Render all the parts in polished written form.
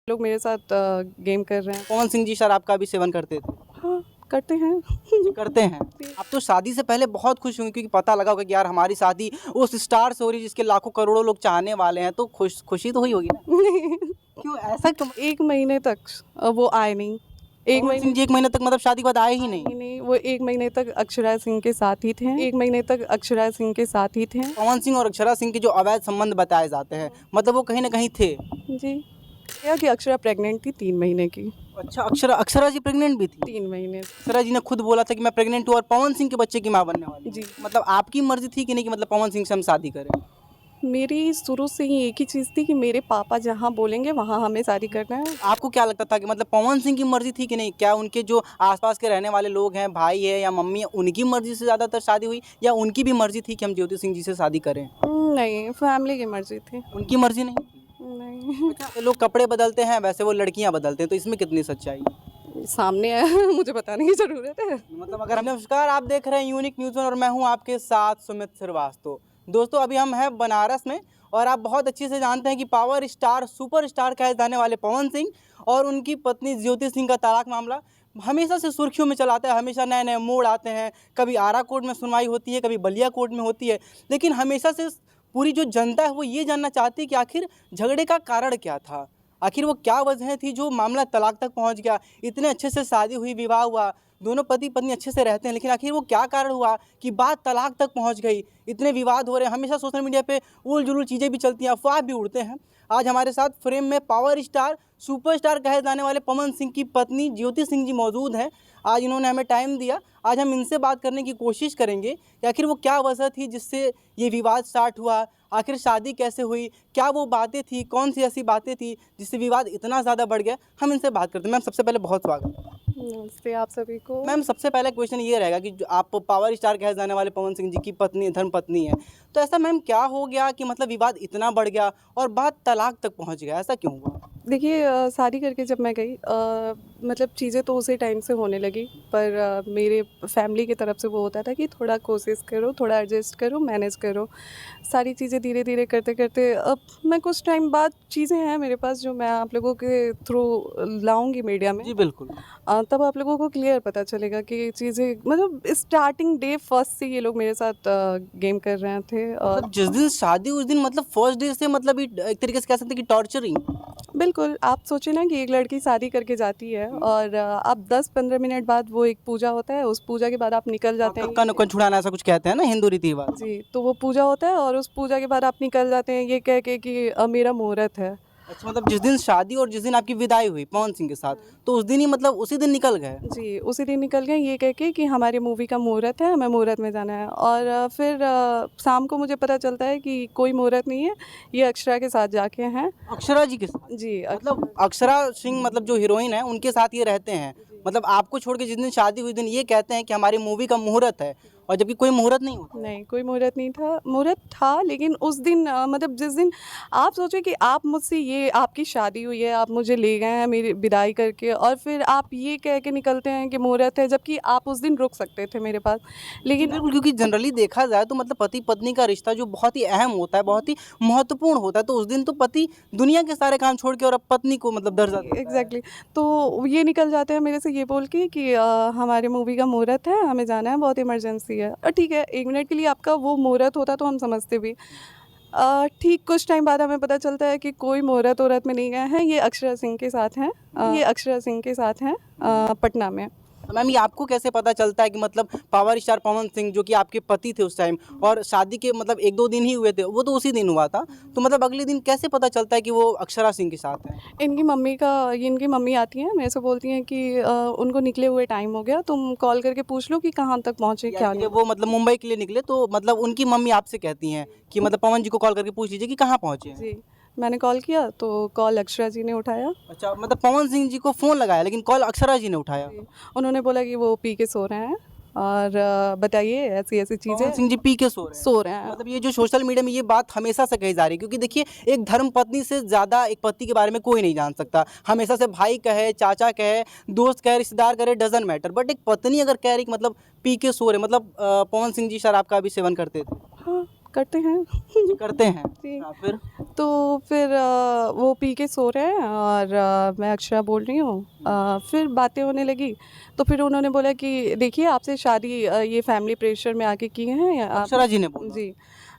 लोग मेरे साथ गेम कर रहे हैं। पवन सिंह जी शराब का भी सेवन करते थे? हाँ, करते हैं। करते हैं। आप तो शादी से पहले बहुत खुश होंगे क्योंकि पता लगा होगा कि यार हमारी शादी उस स्टार से हो रही है जिसके लाखों करोड़ों लोग चाहने वाले हैं, तो खुशी तो हुई होगी ना? क्यों ऐसा क्यों? 1 महीने तक वो आए नहीं। 1 पवन महीने सिंह जी 1 महीने तक मतलब शादी के बाद आए ही नहीं? ही नहीं, वो 1 महीने तक अक्षरा सिंह के साथ ही थे। 1 महीने तक अक्षरा सिंह के साथ ही थे। पवन सिंह और अक्षरा सिंह के जो अवैध संबंध बताए जाते हैं, मतलब वो कहीं ना कहीं थे। जी। क्या कि अक्षरा प्रेग्नेंट थी 3 महीने की। अच्छा, अक्षरा जी प्रेग्नेंट भी थी? 3 महीने। अक्षरा जी ने खुद बोला था कि मैं प्रेग्नेंट हूँ और पवन सिंह के बच्चे की माँ बनने वाली हूँ। जी। मतलब आपकी मर्जी थी कि नहीं कि मतलब पवन सिंह से हम शादी करें? मेरी शुरू से ही एक ही चीज़ थी कि मेरे पापा जहाँ बोलेंगे वहाँ हमें शादी करना है। आपको क्या लगता था कि मतलब पवन सिंह की मर्जी थी कि नहीं? क्या उनके जो आसपास के रहने वाले लोग हैं, भाई है या मम्मी है, उनकी मर्जी से ज़्यादातर शादी हुई या उनकी भी मर्जी थी कि हम ज्योति सिंह जी से शादी करें? नहीं, फैमिली की मर्ज़ी थी। उनकी मर्जी नहीं थी? नहीं। अच्छा, लोग कपड़े बदलते हैं वैसे वो लड़कियां बदलते हैं, तो इसमें कितनी सच्चाई है? सामने है मुझे बताने की ज़रूरत है। मतलब अगर नमस्कार, आप देख रहे हैं यूनिक न्यूज़ और मैं हूं आपके साथ सुमित श्रीवास्तव। दोस्तों अभी हम हैं बनारस में और आप बहुत अच्छे से जानते हैं कि पावर स्टार सुपर स्टार कहे जाने वाले पवन सिंह और उनकी पत्नी ज्योति सिंह का तलाक मामला हमेशा से सुर्खियों में चलाता है। हमेशा नए नए मोड़ आते हैं, कभी आरा कोर्ट में सुनवाई होती है, कभी बलिया कोर्ट में होती है, लेकिन हमेशा से पूरी जो जनता है वो ये जानना चाहती है कि आखिर झगड़े का कारण क्या था, आखिर वो क्या वजह थी जो मामला तलाक तक पहुंच गया। इतने अच्छे से शादी हुई, विवाह हुआ, दोनों पति पत्नी अच्छे से रहते हैं, लेकिन आखिर वो क्या कारण हुआ कि बात तलाक तक पहुंच गई। इतने विवाद हो रहे हैं, हमेशा सोशल मीडिया पे उल जुलूल चीज़ें भी चलती हैं, अफवाह भी उड़ते हैं। आज हमारे साथ फ्रेम में पावर स्टार सुपरस्टार कहे जाने वाले पवन सिंह की पत्नी ज्योति सिंह जी मौजूद हैं। आज इन्होंने हमें टाइम दिया, आज हम इनसे बात करने की कोशिश करेंगे कि आखिर वो क्या वजह थी जिससे ये विवाद स्टार्ट हुआ, आखिर शादी कैसे हुई, क्या वो बातें थी, कौन सी ऐसी बातें थी जिससे विवाद इतना ज़्यादा बढ़ गया। हम इनसे बात करते हैं। मैम सबसे पहले बहुत स्वागत है। नमस्ते आप सभी को। मैम सबसे पहला क्वेश्चन ये रहेगा कि जो आप पावर स्टार कहे जाने वाले पवन सिंह जी की पत्नी धर्म पत्नी है, तो ऐसा मैम क्या हो गया कि मतलब विवाद इतना बढ़ गया और बात तलाक तक पहुंच गया, ऐसा क्यों हुआ? देखिए शादी करके जब मैं गई मतलब चीज़ें तो उसी टाइम से होने लगी, पर मेरे फैमिली की तरफ से वो होता था कि थोड़ा कोशिश करो, थोड़ा एडजस्ट करो, मैनेज करो। सारी चीज़ें धीरे धीरे करते करते अब मैं कुछ टाइम बाद चीज़ें हैं मेरे पास जो मैं आप लोगों के थ्रू लाऊंगी मीडिया में। जी बिल्कुल। तब आप लोगों को क्लियर पता चलेगा कि चीज़ें मतलब स्टार्टिंग डे फर्स्ट से ये लोग मेरे साथ गेम कर रहे थे। और मतलब जिस दिन शादी उस दिन मतलब फर्स्ट डे से मतलब एक तरीके से कह सकते हैं कि टॉर्चरिंग। बिल्कुल, आप सोचिए ना कि एक लड़की शादी करके जाती है और आप 10-15 मिनट बाद वो एक पूजा होता है, उस पूजा के बाद आप निकल जाते हैं। कक्का नुक्कड़ छुड़ाना ऐसा कुछ कहते हैं ना हिंदू रीति रिवाज। जी, तो वो पूजा होता है और उस पूजा के बाद आप निकल जाते हैं ये कह के कि मेरा मुहूर्त है। अच्छा, मतलब जिस दिन शादी और जिस दिन आपकी विदाई हुई पवन सिंह के साथ, तो उस दिन ही मतलब उसी दिन निकल गए? जी, उसी दिन निकल गए ये कह के कि हमारी मूवी का मुहूर्त है, हमें मुहूर्त में जाना है। और फिर शाम को मुझे पता चलता है कि कोई मुहूर्त नहीं है, ये अक्षरा के साथ जाके हैं। अक्षरा जी के साथ? जी, मतलब अक्षरा सिंह मतलब जो हीरोइन है उनके साथ ये रहते हैं, मतलब आपको छोड़ के जिस दिन शादी हुई दिन ये कहते हैं कि हमारी मूवी का मुहूर्त है, और जबकि कोई मुहूर्त नहीं होता। नहीं, कोई मुहूर्त नहीं था। मुहूर्त था लेकिन उस दिन मतलब जिस दिन आप सोचिए कि आप मुझसे ये आपकी शादी हुई है, आप मुझे ले गए हैं मेरी विदाई करके और फिर आप ये कह के निकलते हैं कि मुहूर्त है, जबकि आप उस दिन रुक सकते थे मेरे पास। लेकिन बिल्कुल, क्योंकि जनरली देखा जाए तो मतलब पति पत्नी का रिश्ता जो बहुत ही अहम होता है, बहुत ही महत्वपूर्ण होता है, तो उस दिन तो पति दुनिया के सारे काम छोड़ के और अब पत्नी को मतलब दर्जा देता है। एग्जैक्टली तो ये निकल जाते हैं मेरे से ये बोल के कि हमारे मूवी का मुहूर्त है, हमें जाना है, बहुत इमरजेंसी है। और ठीक है, 1 मिनट के लिए आपका वो मुहूर्त होता तो हम समझते भी। ठीक कुछ टाइम बाद हमें पता चलता है कि कोई मुहूर्त वहूर्त में नहीं गए हैं, ये अक्षरा सिंह के साथ हैं। ये अक्षरा सिंह के साथ हैं पटना में। तो मैम ये आपको कैसे पता चलता है कि मतलब पावर स्टार पवन सिंह जो कि आपके पति थे उस टाइम और शादी के मतलब 1-2 दिन ही हुए थे, वो तो उसी दिन हुआ था, तो मतलब अगले दिन कैसे पता चलता है कि वो अक्षरा सिंह के साथ हैं? इनकी मम्मी आती हैं मेरे से बोलती हैं कि उनको निकले हुए टाइम हो गया, तुम कॉल करके पूछ लो कि कहाँ तक पहुँचे क्या यानी कि नहीं। वो मतलब मुंबई के लिए निकले तो मतलब उनकी मम्मी आपसे कहती हैं कि मतलब पवन जी को कॉल करके पूछ लीजिए कि कहाँ पहुँचे हैं? जी, मैंने कॉल किया तो कॉल अक्षरा जी ने उठाया। अच्छा, मतलब पवन सिंह जी को फ़ोन लगाया लेकिन कॉल अक्षरा जी ने उठाया। जी, उन्होंने बोला कि वो पी के सो रहे हैं और बताइए ऐसी-ऐसी पवन चीज़ें। सिंह जी पी के सो रहे हैं। सो रहे हैं। मतलब ये जो सोशल मीडिया में ये बात हमेशा से कही जा रही है क्योंकि देखिए एक धर्म पत्नी से ज़्यादा एक पति के बारे में कोई नहीं जान सकता। हमेशा से भाई कहे, चाचा कहे, दोस्त कहे, रिश्तेदार करे, डज़न्ट मैटर, बट एक पत्नी अगर कह रही कि मतलब पी के सो रहे मतलब पवन सिंह जी शराब का भी सेवन करते थे? हाँ, करते हैं। करते हैं। जी। हाँ, फिर तो फिर वो पी के सो रहे हैं और मैं अक्षरा बोल रही हूँ। फिर बातें होने लगी तो फिर उन्होंने बोला कि देखिए आपसे शादी ये फैमिली प्रेशर में आके किए हैं आप। अक्षरा जी ने बोला। जी।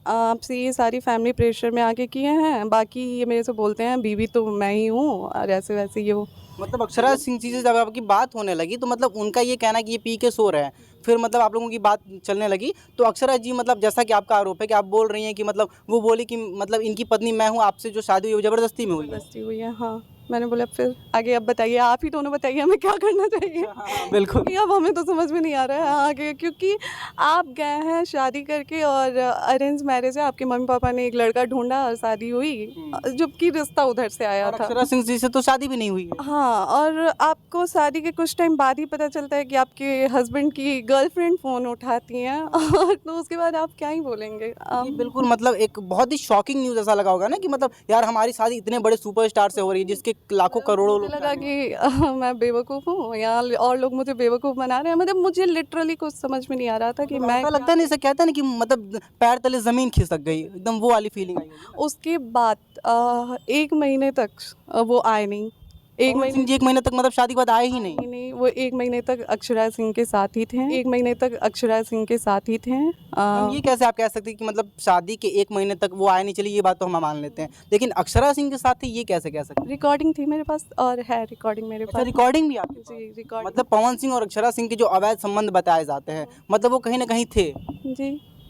आपसे ये सारी फैमिली प्रेशर में आके किए हैं, बाकी ये मेरे से बोलते हैं बीवी तो मैं ही हूँ और ऐसे वैसे ये वो। मतलब अक्षरा सिंह जी से जब आपकी बात होने लगी तो मतलब उनका ये कहना कि ये पी के सो रहे हैं, फिर मतलब आप लोगों की बात चलने लगी तो अक्षरा जी मतलब जैसा कि आपका आरोप है कि आप बोल रही हैं कि मतलब वो बोली कि मतलब इनकी पत्नी मैं हूँ, आपसे जो शादी हुई वो ज़बरदस्ती में हुई है। ज़बरदस्ती हुई है, हाँ। मैंने बोला फिर आगे अब बताइए, आप ही दोनों बताइए हमें क्या करना चाहिए? हाँ, हाँ, बिल्कुल। क्योंकि अब हमें तो समझ में नहीं आ रहा है आगे, क्योंकि आप गए हैं शादी करके और अरेंज मैरिज है, आपके मम्मी-पापा ने एक लड़का ढूँढा और शादी हुई, जबकि रिश्ता उधर से आया और था। अक्षरा सिंह जी से तो शादी भी नहीं हुई है। हाँ, और आपको शादी के कुछ टाइम बाद ही पता चलता है कि आपके हस्बैंड की गर्लफ्रेंड फ़ोन उठाती हैं और तो उसके बाद आप क्या ही बोलेंगे? ये बिल्कुल मतलब एक बहुत ही शॉकिंग न्यूज़ ऐसा लगा होगा ना कि मतलब यार हमारी शादी इतने बड़े सुपरस्टार से हो रही है जिसके लाखों करोड़ों मुझे लोग लगा फैन हैं। कि मैं बेवकूफ़ हूँ या और लोग मुझे बेवकूफ़ बना रहे हैं, मतलब मुझे लिटरली कुछ समझ में नहीं आ रहा था कि मतलब मैं ऐसा क्या। लगता है ना, इसे कहते हैं ना कि मतलब पैर तले ज़मीन खिसक गई, एकदम वो वाली फीलिंग आई होगी ना। उसके बाद 1 महीने तक वो आए नहीं। 1 पवन महीने सिंह जी 1 महीने तक मतलब शादी के बाद आए ही आए नहीं। ही नहीं, वो 1 महीने तक अक्षरा सिंह के साथ ही थे। 1 महीने तक अक्षरा सिंह के साथ ही थे। मैम ये कैसे आप कह सकती हैं कि मतलब शादी के 1 महीने तक वो आए नहीं, चलिए ये बात तो हम मान लेते हैं। लेकिन अक्षरा सिंह के साथ थे ये कैसे कह सकते हैं? रिकॉर्डिंग थी मेरे पास और है रिकॉर्डिंग मेरे अच्छा, पास। रिकॉर्डिंग भी आपके पास? जी, रिकॉर्डिंग। मतलब पवन सिंह और अक्षरा सिंह के जो अवैध संबंध बताए जाते हैं, मतलब वो कहीं न कहीं थे। जी।